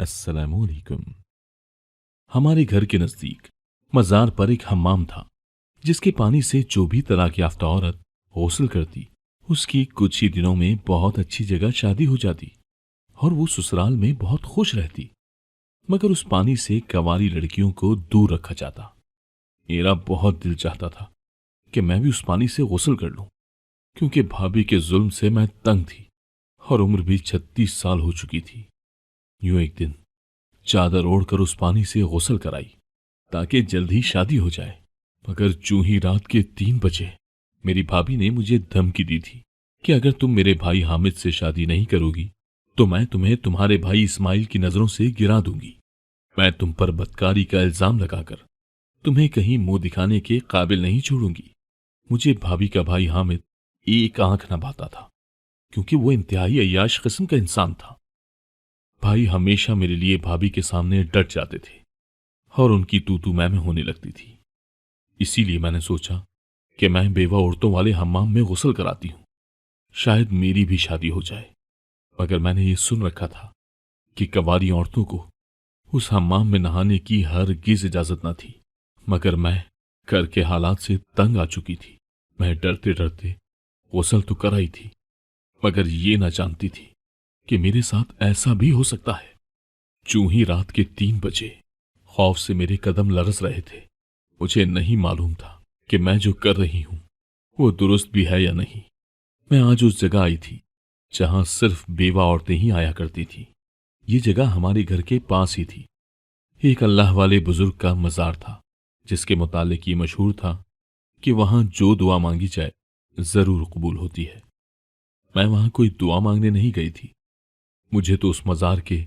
अस्सलामुअलैकुम। हमारे घर के नजदीक मजार पर एक हम्माम था, जिसके पानी से जो भी तलाक याफ्ता औरत गौसल करती, उसकी कुछ ही दिनों में बहुत अच्छी जगह शादी हो जाती और वो ससुराल में बहुत खुश रहती। मगर उस पानी से कवारी लड़कियों को दूर रखा जाता। मेरा बहुत दिल चाहता था कि मैं भी उस पानी से गौसल कर लूं, क्योंकि भाभी के जुल्म से मैं तंग थी और उम्र भी 36 साल हो चुकी थी। यूं एक दिन चादर ओढ़कर उस पानी से गौसल कराई ताकि जल्द ही शादी हो जाए। मगर जूं ही रात के 3 बजे मेरी भाभी ने मुझे धमकी दी थी कि अगर तुम मेरे भाई हामिद से शादी नहीं करोगी तो मैं तुम्हें तुम्हारे भाई इस्माइल की नजरों से गिरा दूंगी। मैं तुम पर बदकारी का इल्जाम लगाकर तुम्हें कहीं मुंह दिखाने के काबिल नहीं छोड़ूंगी। मुझे भाभी का भाई हामिद एक आंख न भाता था, क्योंकि वो इंतहाई अय्याश किस्म का इंसान था। भाई हमेशा मेरे लिए भाभी के सामने डट जाते थे और उनकी तू मैं होने लगती थी। इसीलिए मैंने सोचा कि मैं बेवा औरतों वाले हम्माम में गुस्ल कराती हूं, शायद मेरी भी शादी हो जाए। मगर मैंने ये सुन रखा था कि कवारी औरतों को उस हम्माम में नहाने की हरगिज इजाजत न थी। मगर मैं घर के हालात से तंग आ चुकी थी। मैं डरते डरते गुस्ल तो कराई थी, मगर ये ना जानती थी कि मेरे साथ ऐसा भी हो सकता है। जूं ही रात के 3 बजे खौफ से मेरे कदम लरस रहे थे। मुझे नहीं मालूम था कि मैं जो कर रही हूं वो दुरुस्त भी है या नहीं। मैं आज उस जगह आई थी जहां सिर्फ बेवा औरतें ही आया करती थी। ये जगह हमारे घर के पास ही थी। एक अल्लाह वाले बुजुर्ग का मजार था, जिसके मुतालिक ये मशहूर था कि वहां जो दुआ मांगी जाए जरूर कबूल होती है। मैं वहां कोई दुआ मांगने नहीं गई थी। मुझे तो उस मजार के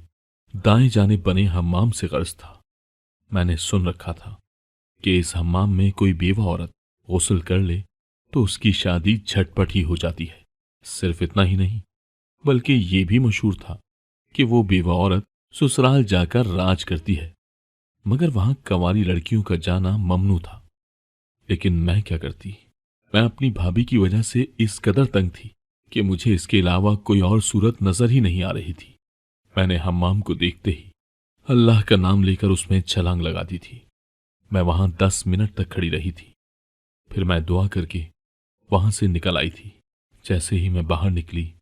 दाएं जाने बने हम्माम से गर्ज था। मैंने सुन रखा था कि इस हम्माम में कोई बेवा औरत गुस्ल कर ले तो उसकी शादी झटपट ही हो जाती है। सिर्फ इतना ही नहीं, बल्कि ये भी मशहूर था कि वो बेवा औरत ससुराल जाकर राज करती है। मगर वहां कवारी लड़कियों का जाना ममनू था। लेकिन मैं क्या करती? मैं अपनी भाभी की वजह से इस कदर तंग थी कि मुझे इसके अलावा कोई और सूरत नजर ही नहीं आ रही थी। मैंने हम्माम को देखते ही अल्लाह का नाम लेकर उसमें छलांग लगा दी थी। मैं वहां 10 मिनट तक खड़ी रही थी। फिर मैं दुआ करके वहां से निकल आई थी। जैसे ही मैं बाहर निकली,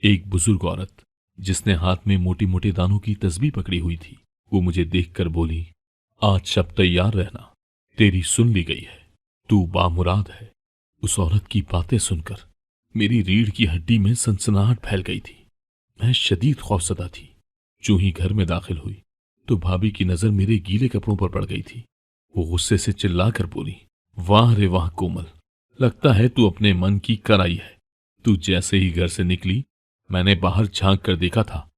एक बुजुर्ग औरत जिसने हाथ में मोटी मोटे दानों की तस्बीह पकड़ी हुई थी, वो मुझे देखकर बोली, आज शब तैयार रहना, तेरी सुन ली गई है, तू बामुराद है। उस औरत की बातें सुनकर मेरी रीढ़ की हड्डी में सनसनाहट फैल गई थी। मैं शदीद खौफजदा थी। जो ही घर में दाखिल हुई तो भाभी की नजर मेरे गीले कपड़ों पर पड़ गई थी। वो गुस्से से चिल्लाकर बोली, वाह रे वाह कोमल, लगता है तू अपने मन की कर आई है। तू जैसे ही घर से निकली, मैंने बाहर झांक कर देखा था,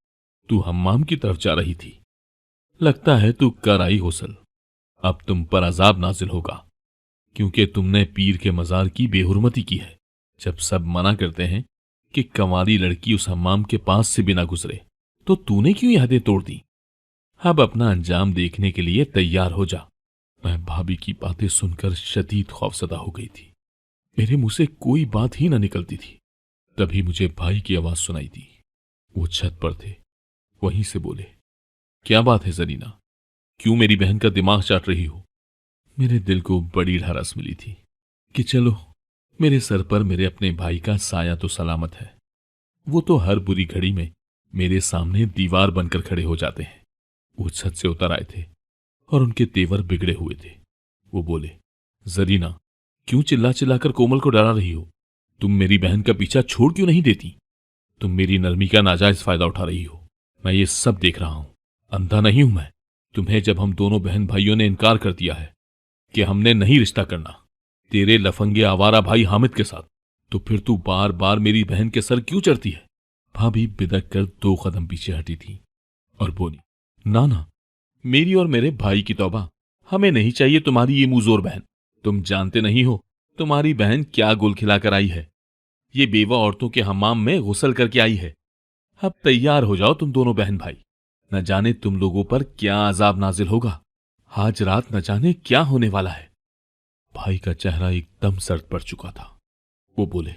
तू हम्माम की तरफ जा रही थी। लगता है तू कर आई गुस्ल। अब तुम पर अजाब नाजिल होगा, क्योंकि तुमने पीर के मजार की बेहुरमती की है। जब सब मना करते हैं कि कंवारी लड़की उस हम्माम के पास से बिना गुजरे, तो तूने क्यों ये हदें तोड़ दी? अब अपना अंजाम देखने के लिए तैयार हो जा। मैं भाभी की बातें सुनकर शदीद खौफजदा हो गई थी। मेरे मुंह से कोई बात ही ना निकलती थी। तभी मुझे भाई की आवाज सुनाई दी। वो छत पर थे। वहीं से बोले, क्या बात है जरीना, क्यों मेरी बहन का दिमाग चाट रही हो? मेरे दिल को बड़ी ढारस मिली थी कि चलो, मेरे सर पर मेरे अपने भाई का साया तो सलामत है। वो तो हर बुरी घड़ी में मेरे सामने दीवार बनकर खड़े हो जाते हैं। वो छत से उतर आए थे और उनके तेवर बिगड़े हुए थे। वो बोले, जरीना, क्यों चिल्ला चिल्लाकर कोमल को डरा रही हो? तुम मेरी बहन का पीछा छोड़ क्यों नहीं देती? तुम मेरी नरमी का नाजायज फायदा उठा रही हो। मैं ये सब देख रहा हूं, अंधा नहीं हूं मैं। तुम्हें जब हम दोनों बहन भाइयों ने इनकार कर दिया है कि हमने नहीं रिश्ता करना तेरे लफंगे आवारा भाई हामिद के साथ, तो फिर तू बार बार मेरी बहन के सर क्यों चढ़ती है? भाभी बिदक कर 2 कदम पीछे हटी थी और बोली, ना ना, मेरी और मेरे भाई की तौबा, हमें नहीं चाहिए तुम्हारी ये मुंहजोर बहन। तुम जानते नहीं हो तुम्हारी बहन क्या गुल खिलाकर आई है। ये बेवा औरतों के हम्माम में गुस्ल करके आई है। अब तैयार हो जाओ तुम दोनों बहन भाई, न जाने तुम लोगों पर क्या अजाब नाजिल होगा। आज रात न जाने क्या होने वाला है। भाई का चेहरा एकदम सर्द पड़ चुका था। वो बोले,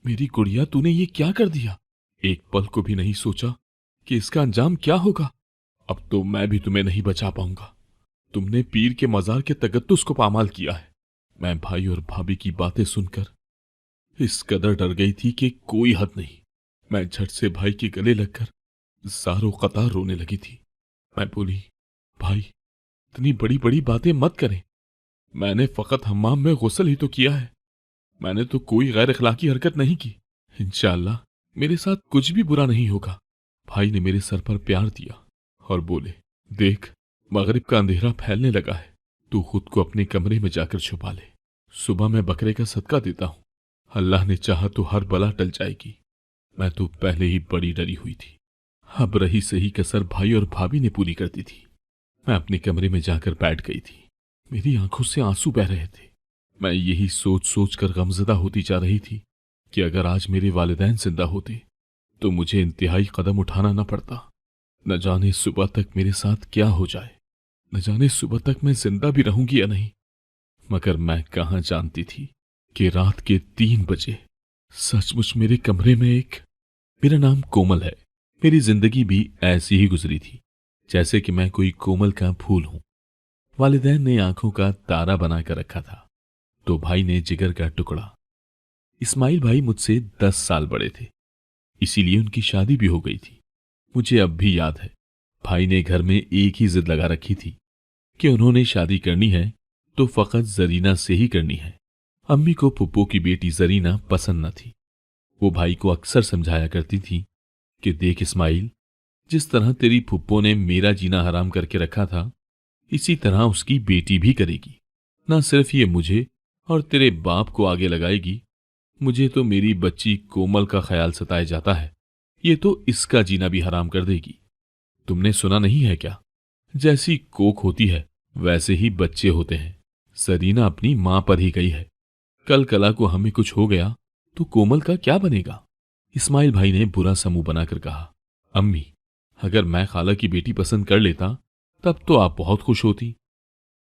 मेरी गुड़िया, तूने ये क्या कर दिया? एक पल को भी नहीं सोचा कि इसका अंजाम क्या होगा। अब तो मैं भी तुम्हें नहीं बचा पाऊंगा। तुमने पीर के मजार के तगद्दुस को पामाल किया है। मैं भाई और भाभी की बातें सुनकर इस कदर डर गई थी कि कोई हद नहीं। मैं झट से भाई के गले लगकर ज़ारो कतार रोने लगी थी। मैं बोली, भाई इतनी बड़ी बड़ी बातें मत करें। मैंने फकत हम्माम में गुस्ल ही तो किया है। मैंने तो कोई गैर अखलाकी हरकत नहीं की। इंशाअल्लाह मेरे साथ कुछ भी बुरा नहीं होगा। भाई ने मेरे सर पर प्यार दिया और बोले, देख मगरिब का अंधेरा फैलने लगा है। तू खुद को अपने कमरे में जाकर छुपा ले। सुबह मैं बकरे का सदका देता हूँ। अल्लाह ने चाहा तो हर बला टल जाएगी। मैं तो पहले ही बड़ी डरी हुई थी। अब रही सही कसर भाई और भाभी ने पूरी कर दी थी। मैं अपने कमरे में जाकर बैठ गई थी। मेरी आंखों से आंसू बह रहे थे। मैं यही सोच सोच कर गमजदा होती जा रही थी कि अगर आज मेरे वालिदैन जिंदा होते तो मुझे इंतहाई कदम उठाना न पड़ता। न जाने सुबह तक मेरे साथ क्या हो जाए। न जाने सुबह तक मैं जिंदा भी रहूंगी या नहीं। मगर मैं कहां जानती थी कि रात के 3 बजे सचमुच मेरे कमरे में मेरा नाम कोमल है। मेरी जिंदगी भी ऐसी ही गुजरी थी जैसे कि मैं कोई कोमल का फूल हूं। वालिदैन ने आंखों का तारा बनाकर रखा था तो भाई ने जिगर का टुकड़ा। इस्माइल भाई मुझसे 10 साल बड़े थे, इसीलिए उनकी शादी भी हो गई थी। मुझे अब भी याद है, भाई ने घर में एक ही जिद लगा रखी थी कि उन्होंने शादी करनी है तो फकत जरीना से ही करनी है। अम्मी को पुप्पो की बेटी जरीना पसंद न थी। वो भाई को अक्सर समझाया करती थी कि देख इस्माइल, जिस तरह तेरी फुप्पो ने मेरा जीना हराम करके रखा था, इसी तरह उसकी बेटी भी करेगी। ना सिर्फ ये मुझे और तेरे बाप को आगे लगाएगी, मुझे तो मेरी बच्ची कोमल का ख्याल सताए जाता है। ये तो इसका जीना भी हराम कर देगी। तुमने सुना नहीं है क्या, जैसी कोख होती है वैसे ही बच्चे होते हैं। सरीना अपनी मां पर ही गई है। कल कला को हमें कुछ हो गया तो कोमल का क्या बनेगा। इस्माइल भाई ने बुरा सा मुंह बनाकर कहा, अम्मी, अगर मैं खाला की बेटी पसंद कर लेता तब तो आप बहुत खुश होती।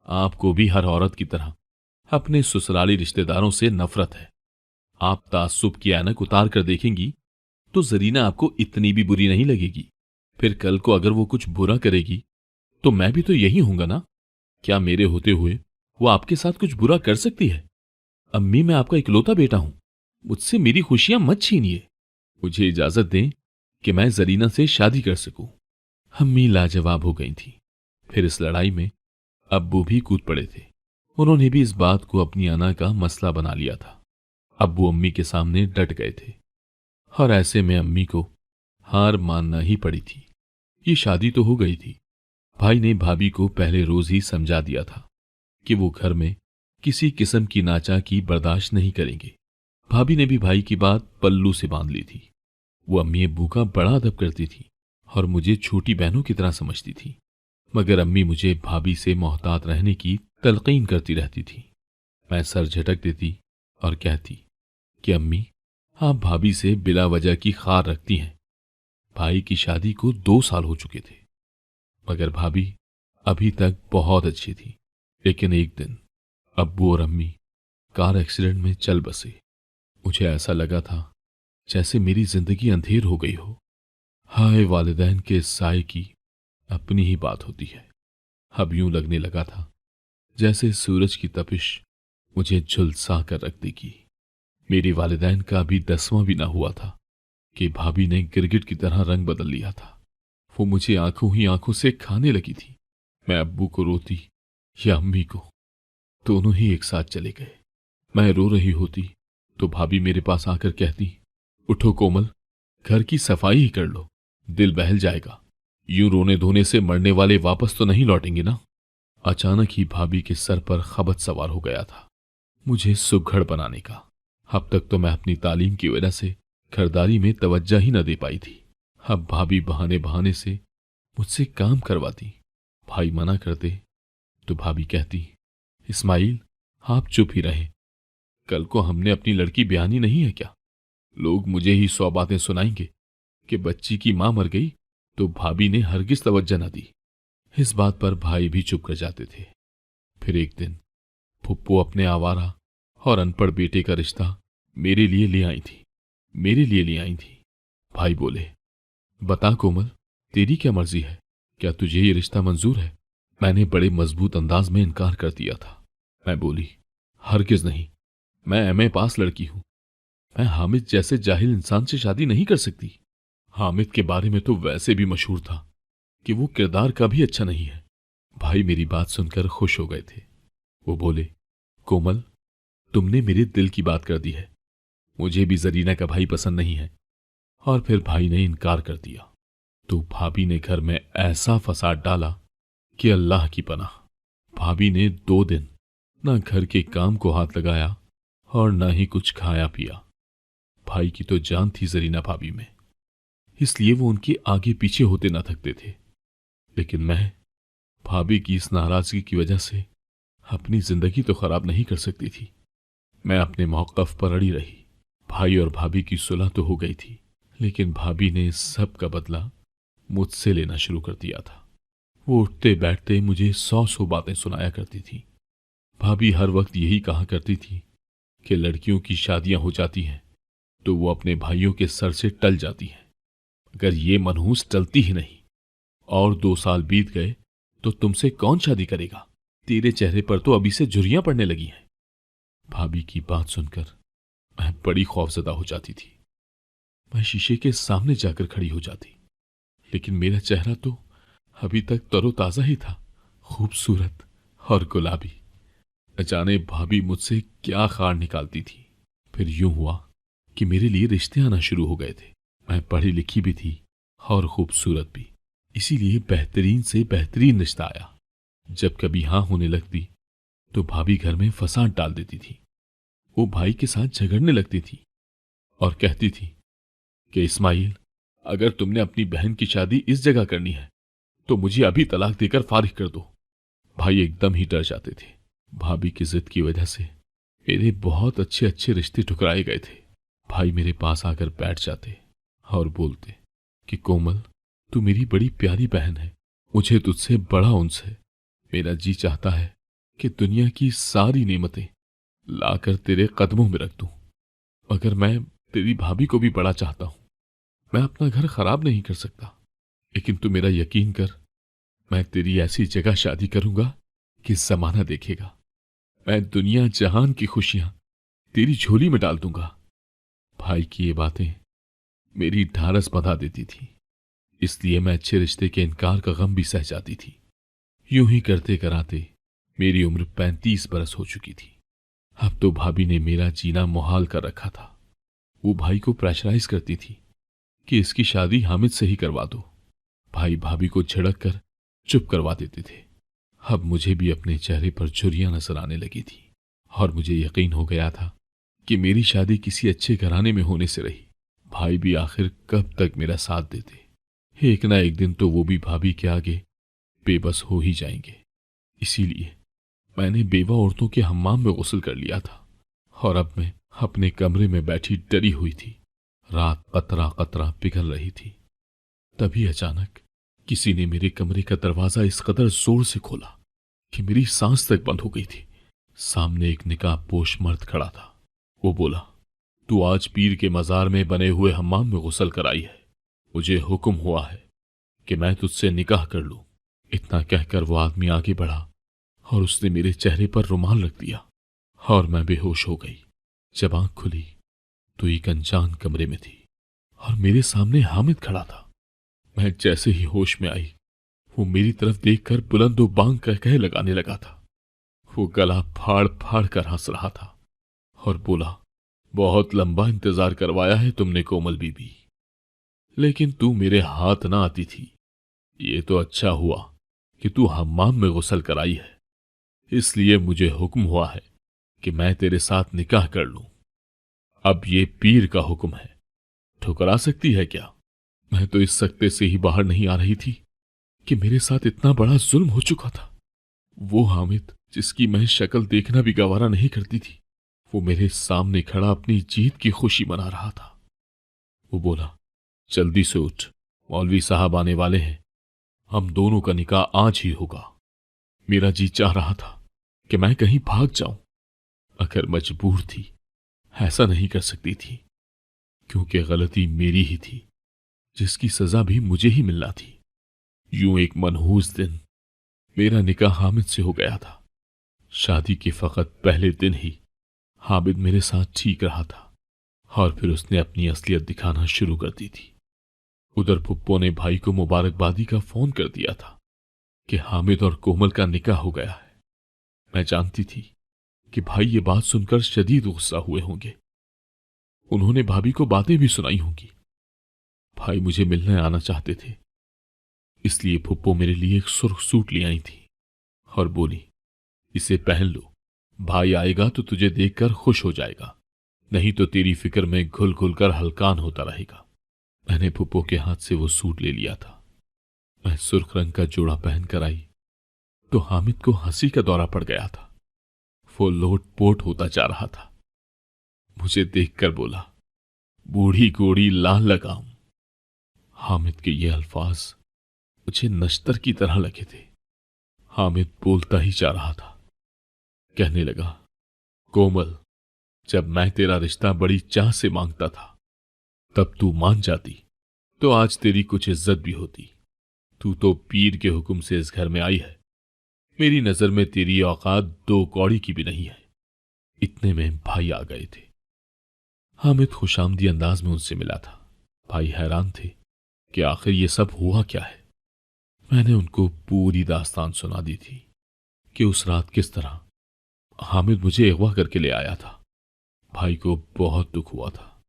आपको भी हर औरत की तरह अपने ससुराली रिश्तेदारों से नफरत है। आप ताज्जुब की ऐनक उतार कर देखेंगी तो जरीना आपको इतनी भी बुरी नहीं लगेगी। फिर कल को अगर वो कुछ बुरा करेगी तो मैं भी तो यही हूंगा ना। क्या मेरे होते हुए वो आपके साथ कुछ बुरा कर सकती है? अम्मी, मैं आपका इकलौता बेटा हूं। मुझसे मेरी खुशियां मत छीनिए। मुझे इजाजत दें कि मैं जरीना से शादी कर सकूं। अम्मी लाजवाब हो गई थी। फिर इस लड़ाई में अब्बू भी कूद पड़े थे। उन्होंने भी इस बात को अपनी अना का मसला बना लिया था। अब्बू अम्मी के सामने डट गए थे और ऐसे में अम्मी को हार मानना ही पड़ी थी। ये शादी तो हो गई थी। भाई ने भाभी को पहले रोज ही समझा दिया था कि वो घर में किसी किस्म की नाचाकी बर्दाश्त नहीं करेंगे। भाभी ने भी भाई की बात पल्लू से बांध ली थी। वो अम्मी अब्बू का बड़ा अदब करती थी और मुझे छोटी बहनों की तरह समझती थी। मगर अम्मी मुझे भाभी से मोहतात रहने की तलकीन करती रहती थी। मैं सर झटक देती और कहती कि अम्मी, आप भाभी से बिला वजह की खार रखती हैं। भाई की शादी को 2 साल हो चुके थे मगर भाभी अभी तक बहुत अच्छी थी। लेकिन एक दिन अब्बू और अम्मी कार एक्सीडेंट में चल बसे। मुझे ऐसा लगा था जैसे मेरी जिंदगी अंधेर हो गई हो। हाय, वालिदैन के साए की अपनी ही बात होती है। अब यूं लगने लगा था जैसे सूरज की तपिश मुझे झुलसा कर रख देगी। मेरे वालिदैन का अभी 10वां भी ना हुआ था कि भाभी ने गिरगिट की तरह रंग बदल लिया था। वो मुझे आंखों ही आंखों से खाने लगी थी। मैं अब्बू को रोती या अम्मी को, दोनों ही एक साथ चले गए। मैं रो रही होती तो भाभी मेरे पास आकर कहती, उठो कोमल, घर की सफाई ही कर लो, दिल बहल जाएगा। यूं रोने धोने से मरने वाले वापस तो नहीं लौटेंगे ना। अचानक ही भाभी के सर पर खबत सवार हो गया था मुझे सुघड़ बनाने का। अब तक तो मैं अपनी तालीम की वजह से घरदारी में तवज्जो ही न दे पाई थी। अब भाभी बहाने बहाने से मुझसे काम करवाती। भाई मना करते तो भाभी कहती, इस्माइल, आप चुप ही रहे। कल को हमने अपनी लड़की ब्यानी नहीं है क्या? लोग मुझे ही 100 बातें सुनाएंगे कि बच्ची की मां मर गई तो भाभी ने हरगिज तवज्जो न दी। इस बात पर भाई भी चुप कर जाते थे। फिर एक दिन फुप्पो अपने आवारा और अनपढ़ बेटे का रिश्ता मेरे लिए ले आई थी। भाई बोले, बता कोमल, तेरी क्या मर्जी है, क्या तुझे ये रिश्ता मंजूर है? मैंने बड़े मजबूत अंदाज में इनकार कर दिया था। मैं बोली, हरगिज नहीं, मैं एमए पास लड़की हूं। मैं हामिद जैसे जाहिल इंसान से शादी नहीं कर सकती। हामिद के बारे में तो वैसे भी मशहूर था कि वो किरदार का भी अच्छा नहीं है। भाई मेरी बात सुनकर खुश हो गए थे। वो बोले, कोमल, तुमने मेरे दिल की बात कर दी है। मुझे भी जरीना का भाई पसंद नहीं है। और फिर भाई ने इनकार कर दिया तो भाभी ने घर में ऐसा फसाद डाला कि अल्लाह की पनाह। भाभी ने 2 दिन ना घर के काम को हाथ लगाया और ना ही कुछ खाया पिया। भाई की तो जान थी जरीना भाभी में, इसलिए वो उनके आगे पीछे होते ना थकते थे। लेकिन मैं भाभी की इस नाराजगी की वजह से अपनी जिंदगी तो खराब नहीं कर सकती थी। मैं अपने मौक़िफ़ पर अड़ी रही। भाई और भाभी की सुलह तो हो गई थी, लेकिन भाभी ने इस सब का बदला मुझसे लेना शुरू कर दिया था। वो उठते बैठते मुझे 100 बातें सुनाया करती थी। भाभी हर वक्त यही कहा करती थी कि लड़कियों की शादियां हो जाती हैं तो वो अपने भाइयों के सर से टल जाती हैं। अगर ये मनहूस टलती ही नहीं और 2 साल बीत गए तो तुमसे कौन शादी करेगा? तेरे चेहरे पर तो अभी से झुर्रियां पड़ने लगी हैं। भाभी की बात सुनकर मैं बड़ी खौफजदा हो जाती थी। मैं शीशे के सामने जाकर खड़ी हो जाती, लेकिन मेरा चेहरा तो अभी तक तरोताजा ही था, खूबसूरत और गुलाबी। न जाने भाभी मुझसे क्या खार निकालती थी। फिर यूं हुआ कि मेरे लिए रिश्ते आना शुरू हो गए थे। मैं पढ़ी लिखी भी थी और खूबसूरत भी, इसीलिए बेहतरीन से बेहतरीन रिश्ता आया। जब कभी हाँ होने लगती तो भाभी घर में फसाद डाल देती थी। वो भाई के साथ झगड़ने लगती थी और कहती थी कि इस्माइल, अगर तुमने अपनी बहन की शादी इस जगह करनी है तो मुझे अभी तलाक देकर फारिग कर दो। भाई एकदम ही डर जाते थे। भाभी की जिद की वजह से मेरे बहुत अच्छे अच्छे रिश्ते ठुकराए गए थे। भाई मेरे पास आकर बैठ जाते और बोलते कि कोमल, तू मेरी बड़ी प्यारी बहन है, मुझे तुझसे बड़ा उन्स है। मेरा जी चाहता है कि दुनिया की सारी नेमतें लाकर तेरे कदमों में रख दूं, मगर मैं तेरी भाभी को भी बड़ा चाहता हूं। मैं अपना घर खराब नहीं कर सकता, लेकिन तू मेरा यकीन कर, मैं तेरी ऐसी जगह शादी करूंगा कि जमाना देखेगा। मैं दुनिया जहान की खुशियां तेरी झोली में डाल दूंगा। भाई की ये बातें मेरी ढारस बंधा देती थी, इसलिए मैं अच्छे रिश्ते के इनकार का गम भी सह जाती थी। यूं ही करते कराते मेरी उम्र 35 बरस हो चुकी थी। अब तो भाभी ने मेरा जीना मुहाल कर रखा था। वो भाई को प्रेशराइज करती थी कि इसकी शादी हामिद से ही करवा दो। भाई भाभी को झिड़क कर चुप करवा देते थे। अब मुझे भी अपने चेहरे पर झुर्रियां नजर आने लगी थी और मुझे यकीन हो गया था कि मेरी शादी किसी अच्छे घराने में होने से रही। भाई भी आखिर कब तक मेरा साथ देते। एक ना एक दिन तो वो भी भाभी के आगे बेबस हो ही जाएंगे। इसीलिए मैंने बेवा औरतों के हम्माम में गुस्ल कर लिया था और अब मैं अपने कमरे में बैठी डरी हुई थी। रात कतरा कतरा पिघल रही थी। तभी अचानक किसी ने मेरे कमरे का दरवाजा इस कदर जोर से खोला कि मेरी सांस तक बंद हो गई थी। सामने एक निकाब पोश मर्द खड़ा था। वो बोला, तू आज पीर के मजार में बने हुए हम्माम में गुस्ल कराई है। मुझे हुक्म हुआ है कि मैं तुझसे निकाह कर लूं। इतना कहकर वो आदमी आगे बढ़ा और उसने मेरे चेहरे पर रुमाल रख दिया और मैं बेहोश हो गई। जब आंख खुली तो एक अनजान कमरे में थी और मेरे सामने हामिद खड़ा था। मैं जैसे ही होश में आई, वो मेरी तरफ देखकर बुलंदो बांग कह लगाने लगा था। वो गला फाड़ फाड़ कर हंस रहा था और बोला, बहुत लंबा इंतजार करवाया है तुमने कोमल बीबी, लेकिन तू मेरे हाथ ना आती थी। ये तो अच्छा हुआ कि तू हम्माम में गुस्ल कराई है, इसलिए मुझे हुक्म हुआ है कि मैं तेरे साथ निकाह कर लूं। अब ये पीर का हुक्म है, ठुकरा सकती है क्या? मैं तो इस सकते से ही बाहर नहीं आ रही थी कि मेरे साथ इतना बड़ा जुल्म हो चुका था। वो हामिद जिसकी मैं शक्ल देखना भी गवारा नहीं करती थी, वो मेरे सामने खड़ा अपनी जीत की खुशी मना रहा था। वो बोला, जल्दी से उठ, मौलवी साहब आने वाले हैं। हम दोनों का निकाह आज ही होगा। मेरा जी चाह रहा था कि मैं कहीं भाग जाऊं, मगर मजबूर थी। ऐसा नहीं कर सकती थी, क्योंकि गलती मेरी ही थी, जिसकी सजा भी मुझे ही मिलना थी। यूं एक मनहूस दिन मेरा निकाह हामिद से हो गया था। शादी के फकत पहले दिन ही हामिद मेरे साथ ठीक रहा था और फिर उसने अपनी असलियत दिखाना शुरू कर दी थी। उधर फुप्पो ने भाई को मुबारकबादी का फोन कर दिया था कि हामिद और कोमल का निकाह हो गया है। मैं जानती थी कि भाई ये बात सुनकर शदीद गुस्सा हुए होंगे। उन्होंने भाभी को बातें भी सुनाई होंगी। भाई मुझे मिलने आना चाहते थे, इसलिए फुप्पो मेरे लिए एक सुर्ख सूट ले आई थी और बोली, इसे पहन लो, भाई आएगा तो तुझे देखकर खुश हो जाएगा, नहीं तो तेरी फिक्र में घुल घुल कर हलकान होता रहेगा। मैंने फुप्पो के हाथ से वो सूट ले लिया था। मैं सुर्ख रंग का जोड़ा पहन कर आई तो हामिद को हंसी का दौरा पड़ गया था। वो लोट पोट होता जा रहा था। मुझे देखकर बोला, बूढ़ी गोड़ी लाल लगाऊं। हामिद के ये अल्फाज मुझे नश्तर की तरह लगे थे। हामिद बोलता ही जा रहा था। कहने लगा, कोमल, जब मैं तेरा रिश्ता बड़ी चाह से मांगता था तब तू मान जाती तो आज तेरी कुछ इज्जत भी होती। तू तो पीर के हुक्म से इस घर में आई है। मेरी नजर में तेरी औकात दो कौड़ी की भी नहीं है। इतने में भाई आ गए थे। हामिद खुशामदी अंदाज में उनसे मिला था। भाई हैरान थे कि आखिर ये सब हुआ क्या है। मैंने उनको पूरी दास्तान सुना दी थी कि उस रात किस तरह हामिद मुझे अगवा करके ले आया था। भाई को बहुत दुख हुआ था,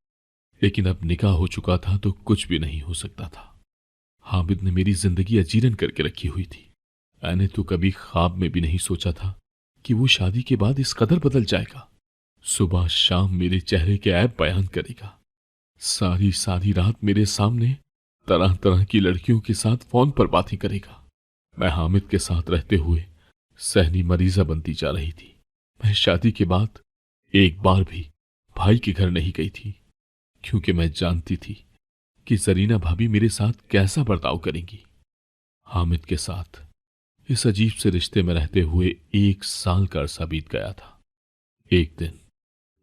लेकिन अब निकाह हो चुका था तो कुछ भी नहीं हो सकता था। हामिद ने मेरी जिंदगी अजीरन करके रखी हुई थी। मैंने तो कभी ख्वाब में भी नहीं सोचा था कि वो शादी के बाद इस कदर बदल जाएगा। सुबह शाम मेरे चेहरे के ऐब बयान करेगा। सारी सारी रात मेरे सामने तरह तरह की लड़कियों के साथ फोन पर बातें करेगा। मैं हामिद के साथ रहते हुए सहनी मरीजा बनती जा रही थी। मैं शादी के बाद एक बार भी भाई के घर नहीं गई थी, क्योंकि मैं जानती थी कि जरीना भाभी मेरे साथ कैसा बर्ताव करेंगी। हामिद के साथ इस अजीब से रिश्ते में रहते हुए 1 साल का अरसा बीत गया था। एक दिन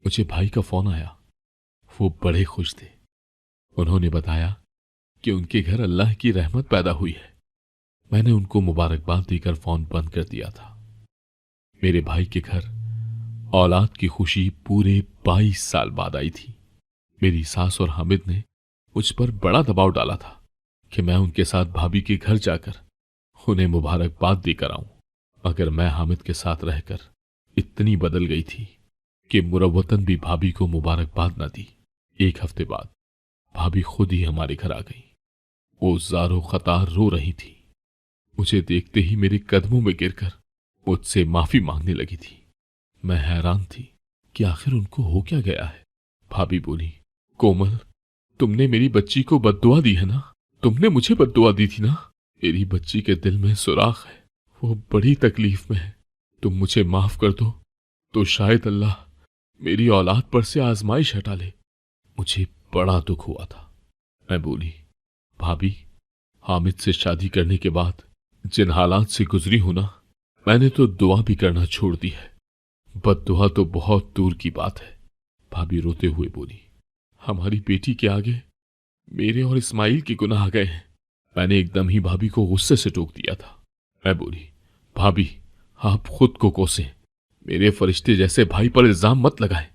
मुझे भाई का फोन आया। वो बड़े खुश थे। उन्होंने बताया कि उनके घर अल्लाह की रहमत पैदा हुई है। मैंने उनको मुबारकबाद देकर फोन बंद कर दिया था। मेरे भाई के घर औलाद की खुशी पूरे 22 साल बाद आई थी। मेरी सास और हामिद ने मुझ पर बड़ा दबाव डाला था कि मैं उनके साथ भाभी के घर जाकर उन्हें मुबारकबाद देकर आऊं। मगर मैं हामिद के साथ रहकर इतनी बदल गई थी कि मुरव्वतन भी भाभी को मुबारकबाद न दी। 1 हफ्ते बाद भाभी खुद ही हमारे घर आ गई। वो ज़ारो ख़तार रो रही थी। मुझे देखते ही मेरे कदमों में गिरकर मुझसे माफी मांगने लगी थी। मैं हैरान थी कि आखिर उनको हो क्या गया है। भाभी बोली, कोमल, तुमने मेरी बच्ची को बद्दुआ दी है ना? तुमने मुझे बद्दुआ दी थी ना? मेरी बच्ची के दिल में सुराख है, वो बड़ी तकलीफ में है। तुम मुझे माफ कर दो तो शायद अल्लाह मेरी औलाद पर से आजमाइश हटा ले। मुझे बड़ा दुख हुआ था। मैं बोली, भाभी, हामिद से शादी करने के बाद जिन हालात से गुजरी हूं ना, मैंने तो दुआ भी करना छोड़ दी है। बद्दुआ तो बहुत दूर की बात है। भाभी रोते हुए बोली, हमारी बेटी के आगे मेरे और इस्माइल के गुनाह आ गए हैं। मैंने एकदम ही भाभी को गुस्से से टोक दिया था। मैं बोली, भाभी, आप खुद को कोसें, मेरे फरिश्ते जैसे भाई पर इल्जाम मत लगाएं।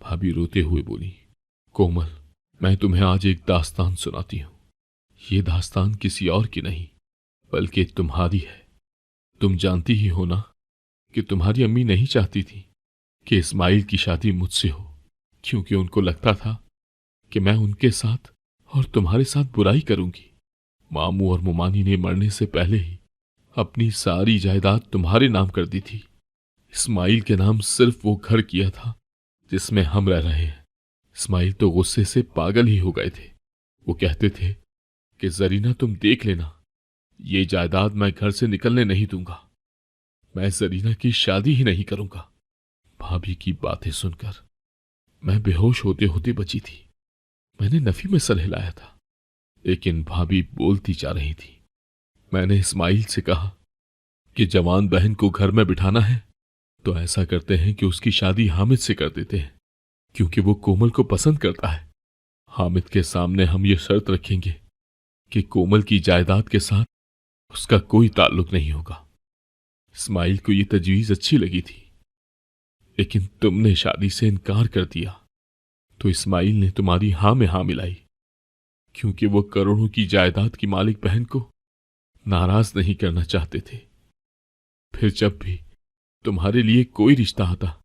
भाभी रोते हुए बोली, कोमल, मैं तुम्हें आज एक दास्तान सुनाती हूं। ये दास्तान किसी और की नहीं बल्कि तुम्हारी है। तुम जानती ही हो ना कि तुम्हारी अम्मी नहीं चाहती थी कि इस्माइल की शादी मुझसे हो, क्योंकि उनको लगता था कि मैं उनके साथ और तुम्हारे साथ बुराई करूंगी। मामू और मुमानी ने मरने से पहले ही अपनी सारी जायदाद तुम्हारे नाम कर दी थी। इस्माइल के नाम सिर्फ वो घर किया था जिसमें हम रह रहे हैं। इस्माइल तो गुस्से से पागल ही हो गए थे। वो कहते थे कि जरीना, तुम देख लेना, ये जायदाद मैं घर से निकलने नहीं दूंगा। मैं जरीना की शादी ही नहीं करूंगा। भाभी की बातें सुनकर मैं बेहोश होते होते बची थी। मैंने नफी में सर हिलाया था, लेकिन भाभी बोलती जा रही थी। मैंने इस्माइल से कहा कि जवान बहन को घर में बिठाना है तो ऐसा करते हैं कि उसकी शादी हामिद से कर देते हैं, क्योंकि वो कोमल को पसंद करता है। हामिद के सामने हम ये शर्त रखेंगे कि कोमल की जायदाद के साथ उसका कोई ताल्लुक नहीं होगा। इस्माइल को ये तजवीज अच्छी लगी थी, लेकिन तुमने शादी से इनकार कर दिया तो इस्माइल ने तुम्हारी हां में हां मिलाई, क्योंकि वो करोड़ों की जायदाद की मालिक बहन को नाराज नहीं करना चाहते थे। फिर जब भी तुम्हारे लिए कोई रिश्ता आता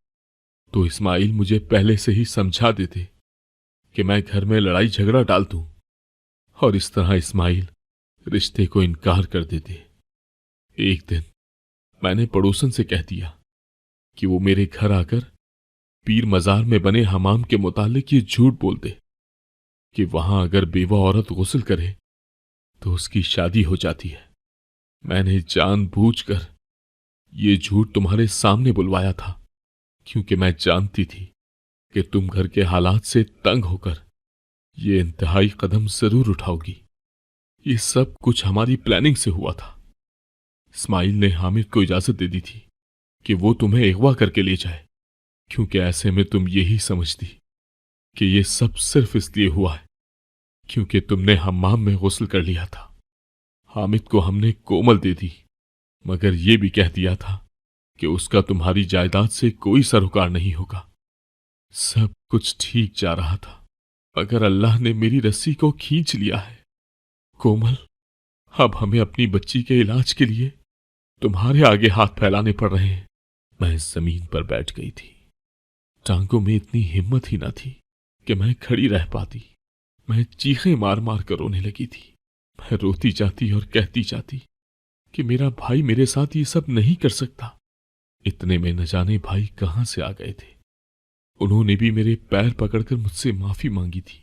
तो इस्माइल मुझे पहले से ही समझा देते कि मैं घर में लड़ाई झगड़ा डाल दूं, और इस तरह इस्माइल रिश्ते को इनकार कर देते। एक दिन मैंने पड़ोसन से कह दिया कि वो मेरे घर आकर पीर मजार में बने हमाम के मुतालिक ये झूठ बोल दे कि वहां अगर बेवा औरत गुस्ल करे तो उसकी शादी हो जाती है। मैंने जानबूझकर ये झूठ तुम्हारे सामने बुलवाया था, क्योंकि मैं जानती थी कि तुम घर के हालात से तंग होकर ये इंतहाई कदम जरूर उठाओगी। ये सब कुछ हमारी प्लानिंग से हुआ था। इस्माइल ने हामिद को इजाजत दे दी थी कि वो तुम्हें अगवा करके ले जाए, क्योंकि ऐसे में तुम यही समझती कि ये सब सिर्फ इसलिए हुआ है क्योंकि तुमने हम्माम में गुस्ल कर लिया था। हामिद को हमने कोमल दे दी, मगर यह भी कह दिया था कि उसका तुम्हारी जायदाद से कोई सरोकार नहीं होगा। सब कुछ ठीक जा रहा था, मगर अल्लाह ने मेरी रस्सी को खींच लिया है। कोमल, अब हमें अपनी बच्ची के इलाज के लिए तुम्हारे आगे हाथ फैलाने पड़ रहे हैं। मैं जमीन पर बैठ गई थी। टांगों में इतनी हिम्मत ही न थी कि मैं खड़ी रह पाती। मैं चीखें मार मार कर रोने लगी थी। मैं रोती जाती और कहती जाती कि मेरा भाई मेरे साथ ये सब नहीं कर सकता। इतने में न जाने भाई कहां से आ गए थे। उन्होंने भी मेरे पैर पकड़कर मुझसे माफी मांगी थी।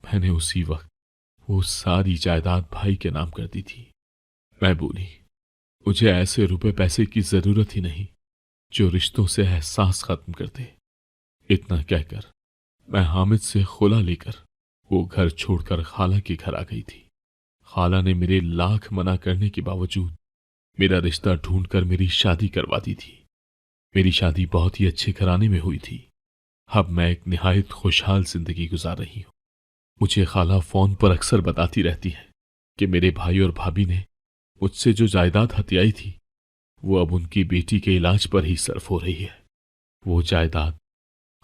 मैंने उसी वक्त वो सारी जायदाद भाई के नाम कर दी थी। मैं बोली, मुझे ऐसे रुपए पैसे की जरूरत ही नहीं जो रिश्तों से एहसास खत्म कर दे। इतना कहकर मैं हामिद से खुला लेकर वो घर छोड़कर खाला के घर आ गई थी। खाला ने मेरे लाख मना करने के बावजूद मेरा रिश्ता ढूंढकर मेरी शादी करवा दी थी। मेरी शादी बहुत ही अच्छे घराने में हुई थी। अब मैं एक निहायत खुशहाल जिंदगी गुजार रही हूं। मुझे खाला फोन पर अक्सर बताती रहती है कि मेरे भाई और भाभी ने मुझसे जो जायदाद हथियाई थी वो अब उनकी बेटी के इलाज पर ही सर्फ हो रही है। वो जायदाद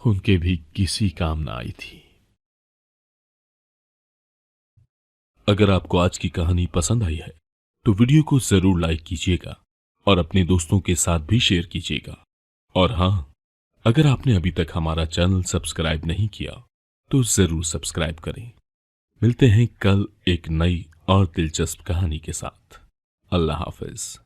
उनके भी किसी काम ना आई थी। अगर आपको आज की कहानी पसंद आई है तो वीडियो को जरूर लाइक कीजिएगा और अपने दोस्तों के साथ भी शेयर कीजिएगा। और हां, अगर आपने अभी तक हमारा चैनल सब्सक्राइब नहीं किया तो जरूर सब्सक्राइब करें। मिलते हैं कल एक नई और दिलचस्प कहानी के साथ। अल्लाह हाफिज।